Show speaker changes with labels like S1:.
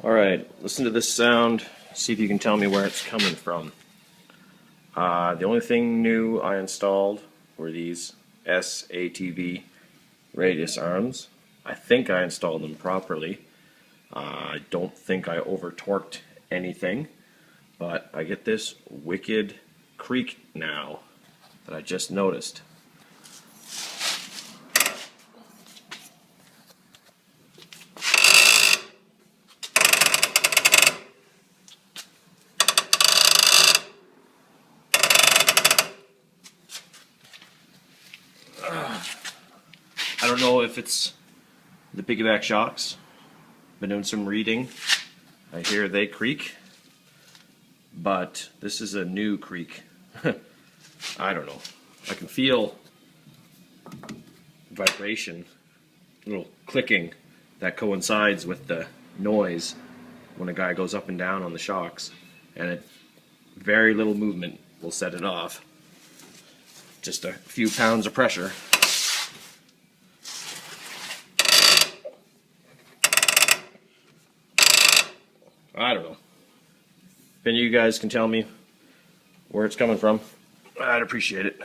S1: Alright, listen to this sound, see if you can tell me where it's coming from. The only thing new I installed were these SATV radius arms. I think I installed them properly. I don't think I over-torqued anything, but I get this wicked creak now that I just noticed. I don't know if it's the piggyback shocks. Been doing some reading. I hear they creak, but this is a new creak. I don't know. I can feel vibration, little clicking that coincides with the noise when a guy goes up and down on the shocks, and very little movement will set it off. Just a few pounds of pressure. I don't know. If any of you guys can tell me where it's coming from, I'd appreciate it.